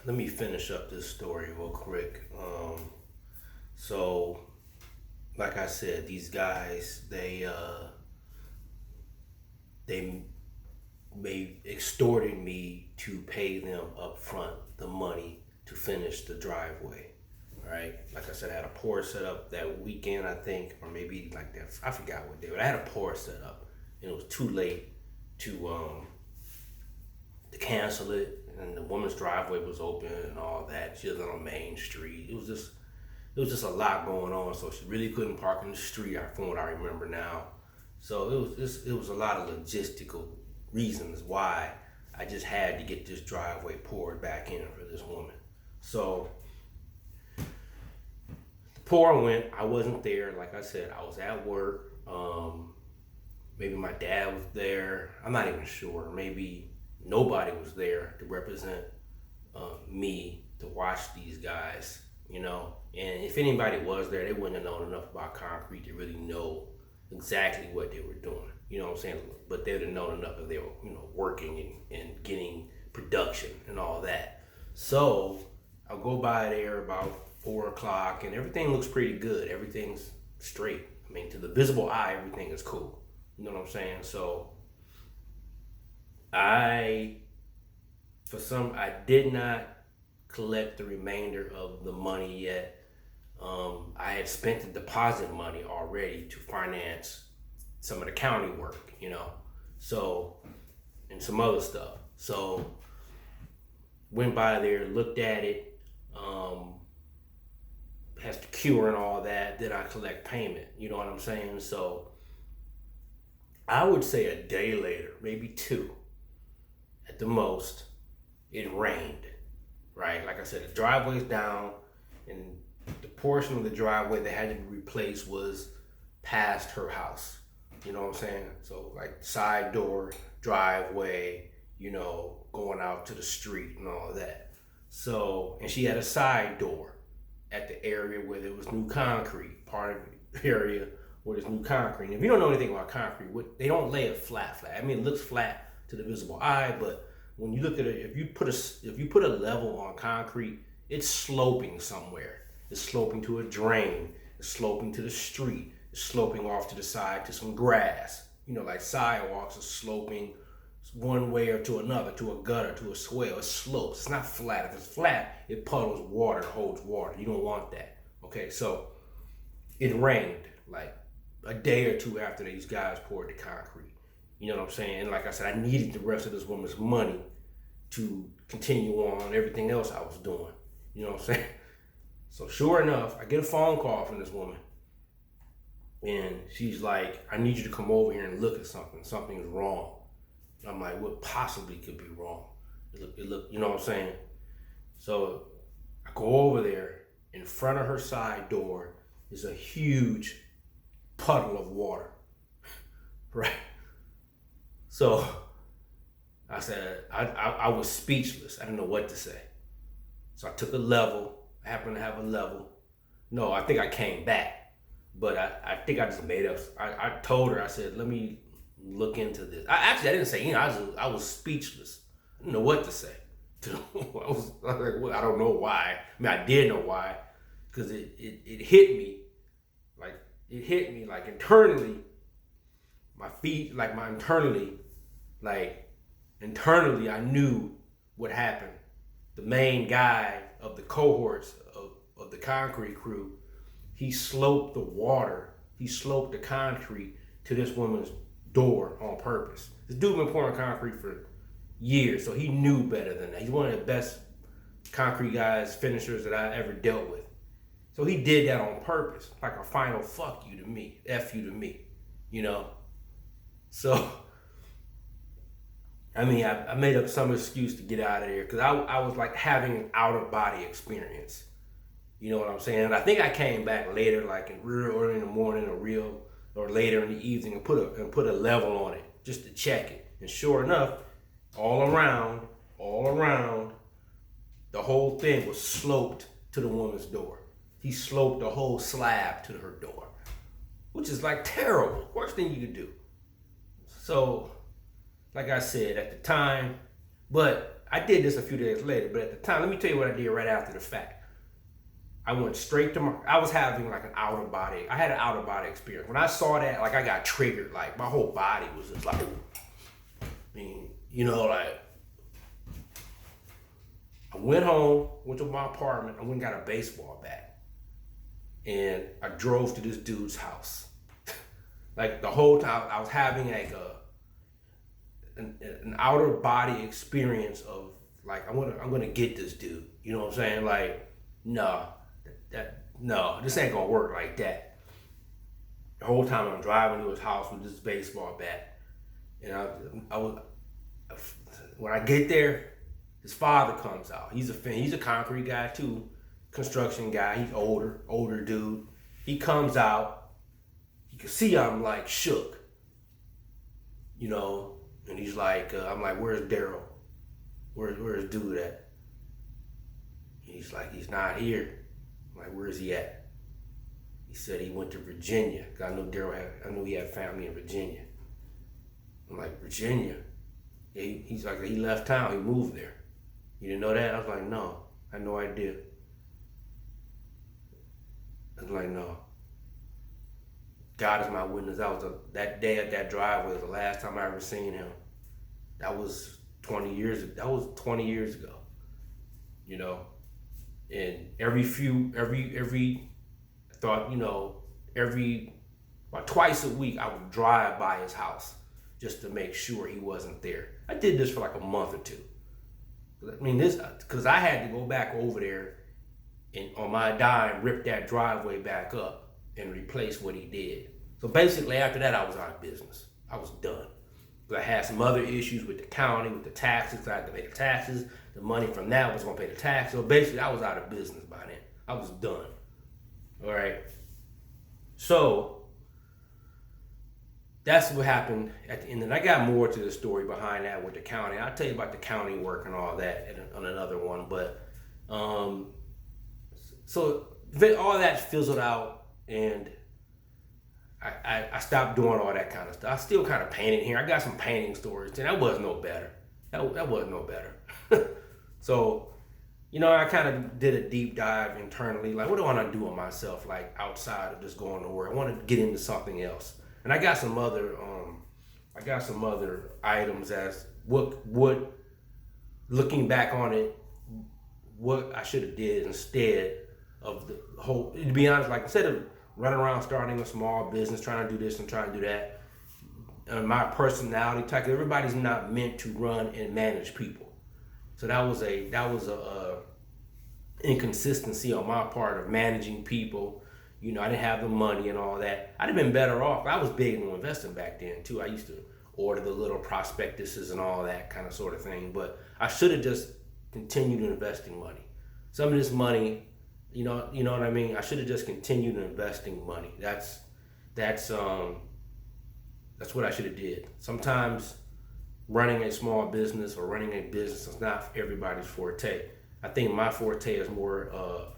let me finish up this story real quick. So, like I said, these guys they extorted me to pay them up front the money to finish the driveway. Right, like I said, I had a pour set up that weekend, I think, or maybe like that. I forgot what day, but I had a pour set up, and it was too late to cancel it. And the woman's driveway was open and all that. She was on a main street. It was just a lot going on. So she really couldn't park in the street, from what I remember now. So it was a lot of logistical reasons why I just had to get this driveway poured back in for this woman. So the pour went. I wasn't there. Like I said, I was at work. Maybe my dad was there. I'm not even sure. Maybe nobody was there to represent me to watch these guys, And if anybody was there, they wouldn't have known enough about concrete to really know exactly what they were doing. You know what I'm saying? But they'd have known enough if they were, working and getting production and all that. So I'll go by there about 4 o'clock, and everything looks pretty good. Everything's straight. I mean, to the visible eye, everything is cool. You know what I'm saying? So I did not collect the remainder of the money yet. I had spent the deposit money already to finance some of the county work, so, and some other stuff. So went by there, looked at it, has to cure and all that. Then I collect payment, you know what I'm saying? So I would say a day later, maybe two at the most, it rained, right? Like I said, the driveway's down, and the portion of the driveway that had to be replaced was past her house. You know what I'm saying? So like side door, driveway, going out to the street and all of that. So, and she had a side door at the area where there was new concrete, part of the area where there's new concrete. And if you don't know anything about concrete, they don't lay it flat. I mean, it looks flat to the visible eye, but when you look at it, if you put a level on concrete, it's sloping somewhere. It's sloping to a drain. It's sloping to the street. It's sloping off to the side to some grass. Like sidewalks are sloping one way or to another, to a gutter, to a swale. It slopes. It's not flat. If it's flat, it puddles water, holds water. You don't want that. Okay, so it rained like a day or two after these guys poured the concrete. You know what I'm saying? And like I said, I needed the rest of this woman's money to continue on everything else I was doing. You know what I'm saying? So sure enough, I get a phone call from this woman. And she's like, I need you to come over here and look at something. Something's wrong. And I'm like, what possibly could be wrong? It look, you know what I'm saying? So I go over there. In front of her side door is a huge puddle of water. Right? So I said, I was speechless. I didn't know what to say. So I took a level. I happened to have a level. No, I think I came back. But I think I just made up. I told her, I said, let me look into this. I didn't say, I was speechless. I didn't know what to say. I was like, well, I don't know why. I mean, I did know why. Because it hit me. It hit me like internally. My feet, internally, I knew what happened. The main guy of the cohorts of the concrete crew, he sloped the concrete to this woman's door on purpose. This dude been pouring concrete for years, so he knew better than that. He's one of the best concrete guys, finishers that I ever dealt with. So he did that on purpose, like a final fuck you to me, F you to me, So, I mean, I made up some excuse to get out of there because I was like having an out-of-body experience. You know what I'm saying? And I think I came back later, like in real early in the morning or later in the evening and put a level on it just to check it. And sure enough, all around, the whole thing was sloped to the woman's door. He sloped the whole slab to her door, which is like terrible. Worst thing you could do. So, like I said at the time, but I did this a few days later, but at the time, let me tell you what I did right after the fact. I went straight to I was having like I had an out of body experience. When I saw that, like I got triggered, like my whole body was just like, I mean, like I went home, went to my apartment, I went and got a baseball bat. And I drove to this dude's house. Like the whole time I was having like an outer body experience of like, I'm gonna get this dude. You know what I'm saying? Like, no. No, this ain't gonna work like that. The whole time I'm driving to his house with this baseball bat, and when I get there, his father comes out. He's a concrete guy too, construction guy. He's older dude. He comes out. You can see I'm like shook, and he's like, I'm like, where's Daryl? Where's dude at? He's like, he's not here. I'm like, where is he at? He said he went to Virginia. Cause I knew he had family in Virginia. I'm like, Virginia? Yeah, he's like, he left town, he moved there. You didn't know that? I was like, no, I had no idea. I was like, no. God is my witness. That day at that driveway was the last time I ever seen him. That was 20 years ago. And about twice a week I would drive by his house just to make sure he wasn't there. I did this for like a month or two. I mean, because I had to go back over there and on my dime rip that driveway back up and replace what he did. So basically after that I was out of business. I was done. But I had some other issues with the county, with the taxes. I had to pay the taxes. The money from that was going to pay the tax. So basically, I was out of business by then. I was done. All right. So that's what happened at the end. And I got more to the story behind that with the county. I'll tell you about the county work and all that on another one. But so all that fizzled out, and I stopped doing all that kind of stuff. I still kind of painted here. I got some painting stories, and that was no better. That was no better. So, I kind of did a deep dive internally. Like, what do I want to do with myself, like outside of just going to work? I want to get into something else. And I got some other items as what looking back on it, what I should have did instead of the whole. To be honest, like instead of running around starting a small business, trying to do this and trying to do that. My personality type, everybody's not meant to run and manage people. So that was a inconsistency on my part of managing people. I didn't have the money and all that. I'd have been better off. I was big into investing back then too. I used to order the little prospectuses and all that kind of sort of thing. But I should have just continued investing money. Some of this money, you know what I mean? I should have just continued investing money. That's what I should have did. Sometimes running a small business or running a business is not everybody's forte. I think my forte is more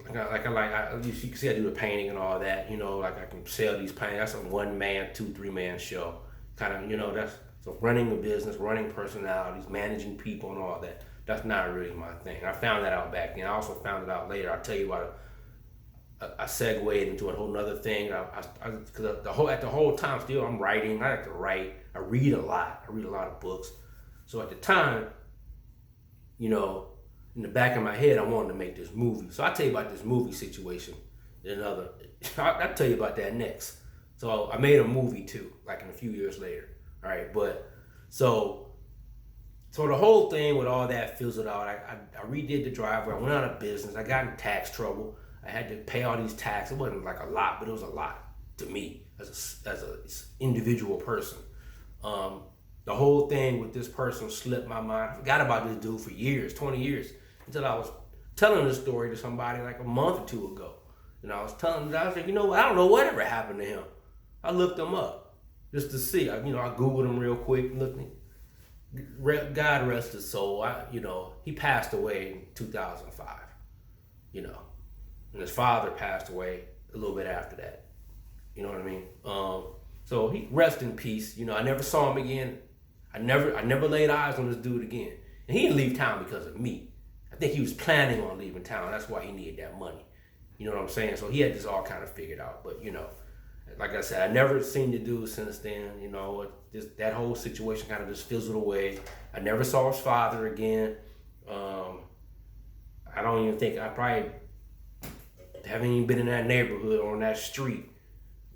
you can see I do the painting and all that. Like I can sell these paintings. That's a 1-man, 2-3-man show. Kind of, that's so running a business, running personalities, managing people and all that. That's not really my thing. I found that out back then. I also found it out later. I'll tell you about it. I segued into a whole nother thing. Because at the whole time still I'm writing. I like to write. I read a lot. I read a lot of books. So at the time, in the back of my head, I wanted to make this movie. So I'll tell you about this movie situation. I'll tell you about that next. So I made a movie too, like in a few years later. All right, but so the whole thing with all that fizzled out. I redid the driveway. I went out of business. I got in tax trouble. I had to pay all these taxes. It wasn't like a lot, but it was a lot to me as a individual person. The whole thing with this person slipped my mind. I forgot about this dude for years, 20 years, until I was telling this story to somebody like a month or two ago. And I was like, I don't know whatever happened to him. I looked him up just to see. I Googled him real quick, God rest his soul. He passed away in 2005. And his father passed away a little bit after that. You know what I mean? So he rest in peace. I never saw him again. I never laid eyes on this dude again. And he didn't leave town because of me. I think he was planning on leaving town. That's why he needed that money. You know what I'm saying? So he had this all kind of figured out. But, you know, like I said, I never seen the dude since then. You know, just that whole situation kind of just fizzled away. I never saw his father again. I don't even think I probably haven't even been in that neighborhood or on that street.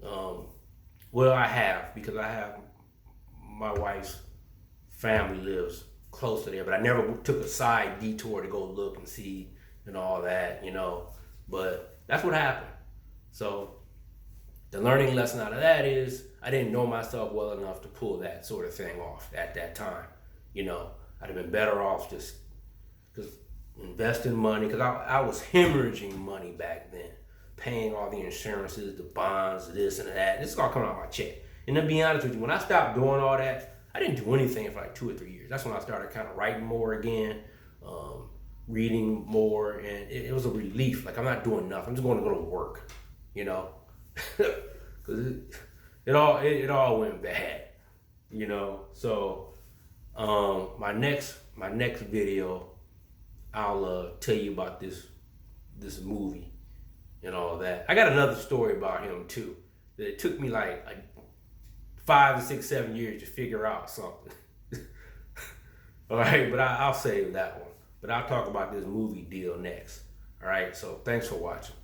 Well, I have, because I have my wife's family lives close to there, but I never took a side detour to go look and see and all that, you know. But that's what happened. So the learning lesson out of that is I didn't know myself well enough to pull that sort of thing off at that time. You know, I'd have been better off just investing money, because I was hemorrhaging money back then, paying all the insurances, the bonds, this and that. This is all coming out of my check. And to be honest with you, when I stopped doing all that, I didn't do anything for like 2 or 3 years. That's when I started kind of writing more again, reading more, and it was a relief. Like, I'm not doing nothing. I'm just going to go to work, you know, because it all went bad, you know. So my next video, I'll tell you about this movie and all that. I got another story about him too, that it took me like 5 to 6, 7 years to figure out something. All right, but I'll save that one. But I'll talk about this movie deal next. All right, so thanks for watching.